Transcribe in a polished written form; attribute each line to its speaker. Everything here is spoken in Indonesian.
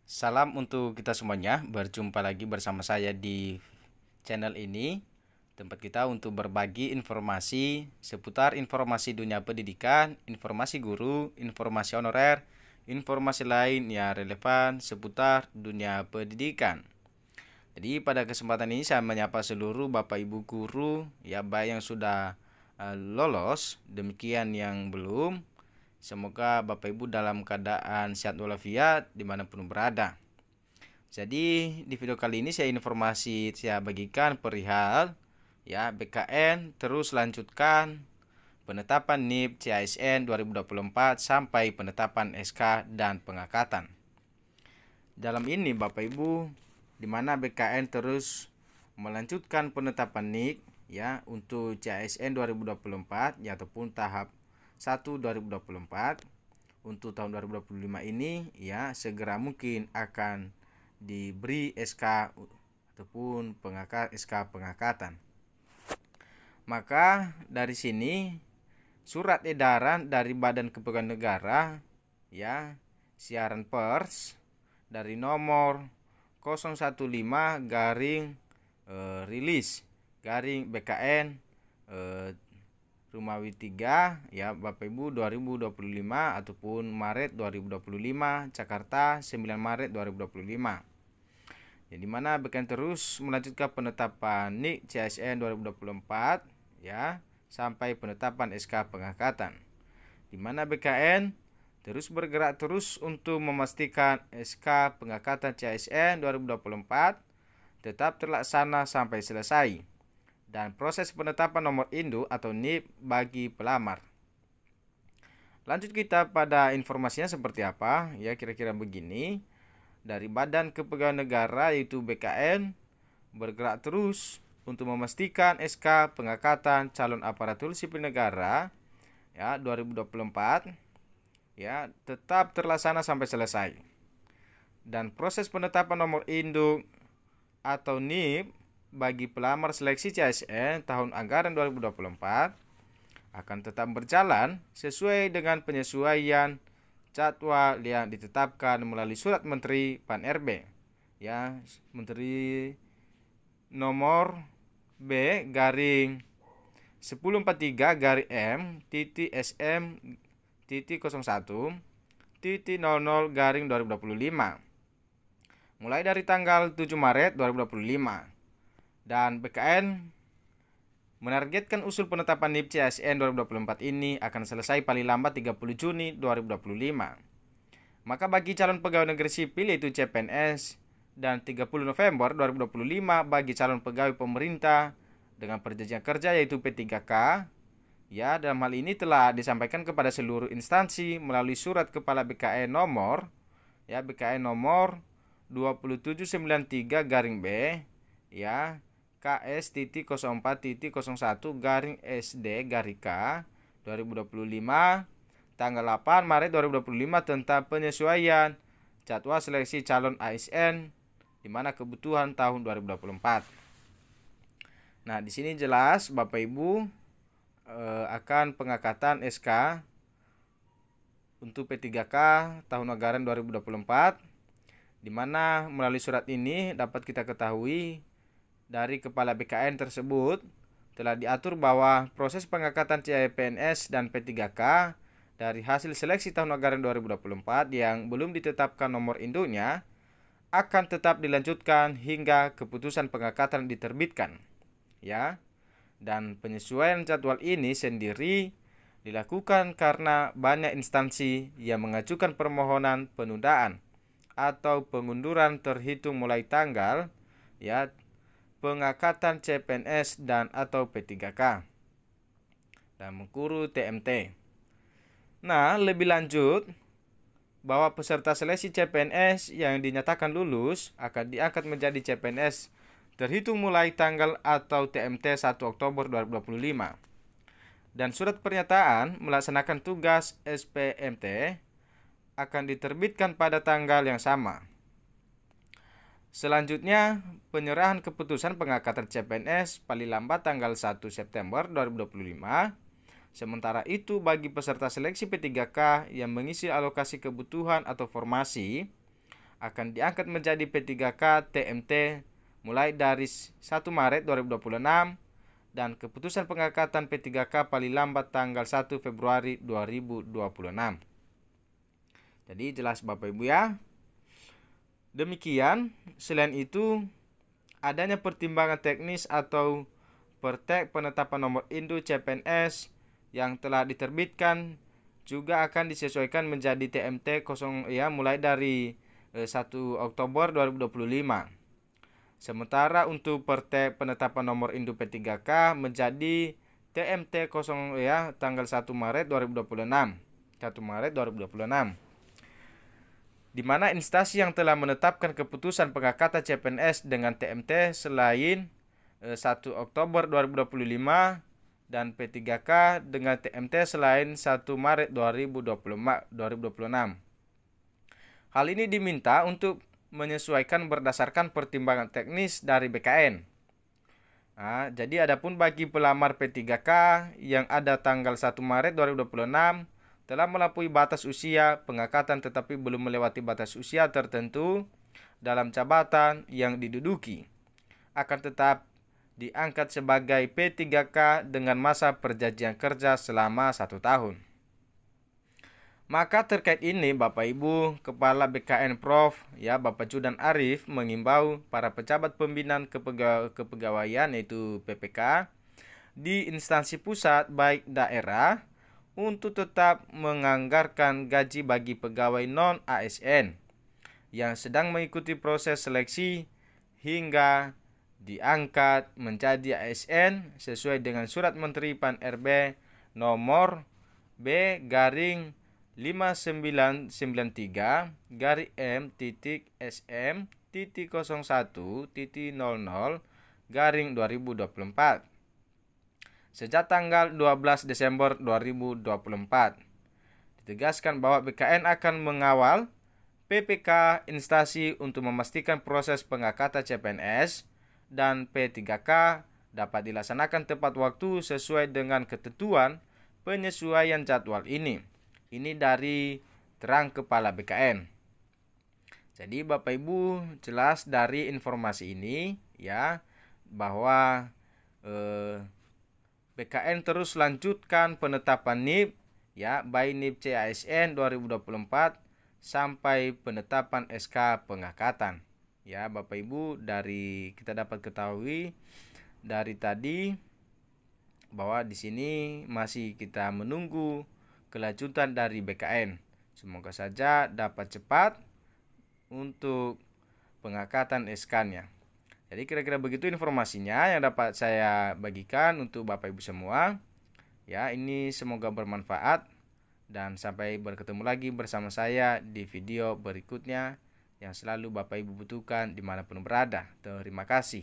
Speaker 1: Salam untuk kita semuanya, berjumpa lagi bersama saya di channel ini. Tempat kita untuk berbagi informasi seputar informasi dunia pendidikan, informasi guru, informasi honorer, informasi lain yang relevan seputar dunia pendidikan. Jadi pada kesempatan ini saya menyapa seluruh Bapak Ibu guru, ya baik yang sudah lolos, demikian yang belum. Semoga Bapak Ibu dalam keadaan sehat walafiat dimanapun berada. Jadi di video kali ini saya bagikan perihal ya BKN terus lanjutkan penetapan NIP CASN 2024 sampai penetapan SK dan pengangkatan. Dalam ini Bapak Ibu, di mana BKN terus melanjutkan penetapan NIP ya untuk CASN 2024 ya ataupun tahap 1 2024 untuk tahun 2025 ini ya segera mungkin akan diberi SK ataupun SK pengangkatan. Maka dari sini surat edaran dari Badan Kepegawaian Negara ya siaran pers dari nomor 015 garing rilis garing BKN Rumawi 3 ya Bapak Ibu 2025 ataupun Maret 2025 Jakarta 9 Maret 2025. Jadi mana BKN terus melanjutkan penetapan NIK CASN 2024 ya sampai penetapan SK pengangkatan. Di mana BKN terus bergerak terus untuk memastikan SK pengangkatan CASN 2024 tetap terlaksana sampai selesai. Dan proses penetapan nomor induk atau NIP bagi pelamar. Lanjut kita pada informasinya seperti apa ya kira-kira begini. Dari Badan Kepegawaian Negara yaitu BKN bergerak terus untuk memastikan SK pengangkatan calon aparatur sipil negara ya 2024 ya tetap terlaksana sampai selesai. Dan proses penetapan nomor induk atau NIP bagi pelamar seleksi CASN tahun anggaran 2024 akan tetap berjalan sesuai dengan penyesuaian jadwal yang ditetapkan melalui surat Menteri Pan-RB ya Menteri nomor B garing 1043 garing M titik SM titik 01 titik 00 garing 2025 mulai dari tanggal 7 Maret 2025. Dan BKN menargetkan usul penetapan NIP CASN 2024 ini akan selesai paling lambat 30 Juni 2025. Maka bagi calon pegawai negeri sipil yaitu CPNS dan 30 November 2025 bagi calon pegawai pemerintah dengan perjanjian kerja yaitu P3K ya dalam hal ini telah disampaikan kepada seluruh instansi melalui surat kepala BKN nomor ya BKN nomor 2793 garing B ya KS.04.01 garing SD garing K 2025 tanggal 8 Maret 2025 tentang penyesuaian jadwal seleksi calon ASN di mana kebutuhan tahun 2024. Nah, di sini jelas Bapak Ibu akan pengangkatan SK untuk P3K tahun anggaran 2024 di mana melalui surat ini dapat kita ketahui dari kepala BKN tersebut telah diatur bahwa proses pengangkatan CPNS dan P3K dari hasil seleksi tahun anggaran 2024 yang belum ditetapkan nomor induknya akan tetap dilanjutkan hingga keputusan pengangkatan diterbitkan. Ya. Dan penyesuaian jadwal ini sendiri dilakukan karena banyak instansi yang mengajukan permohonan penundaan atau pengunduran terhitung mulai tanggal ya pengangkatan CPNS dan atau P3K dan mengkuru TMT. Nah, lebih lanjut bahwa peserta seleksi CPNS yang dinyatakan lulus akan diangkat menjadi CPNS terhitung mulai tanggal atau TMT 1 Oktober 2025. Dan surat pernyataan melaksanakan tugas SPMT akan diterbitkan pada tanggal yang sama. Selanjutnya, penyerahan keputusan pengangkatan CPNS paling lambat tanggal 1 September 2025. Sementara itu, bagi peserta seleksi P3K yang mengisi alokasi kebutuhan atau formasi akan diangkat menjadi P3K TMT mulai dari 1 Maret 2026 dan keputusan pengangkatan P3K paling lambat tanggal 1 Februari 2026. Jadi jelas Bapak Ibu ya. Demikian, selain itu adanya pertimbangan teknis atau Pertek penetapan nomor induk CPNS yang telah diterbitkan juga akan disesuaikan menjadi TMT 0 ya mulai dari 1 Oktober 2025. Sementara untuk Pertek penetapan nomor induk P3K menjadi TMT 0 ya tanggal 1 Maret 2026. 1 Maret 2026. Di mana instansi yang telah menetapkan keputusan pengangkatan CPNS dengan TMT selain 1 Oktober 2025 dan P3K dengan TMT selain 1 Maret 2026. Hal ini diminta untuk menyesuaikan berdasarkan pertimbangan teknis dari BKN. Nah, jadi adapun bagi pelamar P3K yang ada tanggal 1 Maret 2026 telah melampaui batas usia pengangkatan tetapi belum melewati batas usia tertentu dalam jabatan yang diduduki, akan tetap diangkat sebagai P3K dengan masa perjanjian kerja selama 1 tahun. Maka terkait ini Bapak Ibu, Kepala BKN Prof. ya Bapak Judan Arif mengimbau para pejabat pembinaan kepegawaian yaitu PPK di instansi pusat baik daerah untuk tetap menganggarkan gaji bagi pegawai non-ASN yang sedang mengikuti proses seleksi hingga diangkat menjadi ASN sesuai dengan Surat Menteri Pan-RB nomor B-5993-M-SM-01-00-2024 sejak tanggal 12 Desember 2024. Ditegaskan bahwa BKN akan mengawal PPK instansi untuk memastikan proses pengangkatan CPNS dan P3K dapat dilaksanakan tepat waktu sesuai dengan ketentuan penyesuaian jadwal ini. Ini dari terang Kepala BKN. Jadi Bapak Ibu jelas dari informasi ini ya bahwa BKN terus lanjutkan penetapan NIP ya baik NIP CASN 2024 sampai penetapan SK pengangkatan. Ya Bapak Ibu, dari kita dapat ketahui dari tadi bahwa di sini masih kita menunggu kelanjutan dari BKN. Semoga saja dapat cepat untuk pengangkatan SK-nya. Jadi kira-kira begitu informasinya yang dapat saya bagikan untuk Bapak Ibu semua. Ya, ini semoga bermanfaat dan sampai bertemu lagi bersama saya di video berikutnya yang selalu Bapak Ibu butuhkan dimanapun berada. Terima kasih.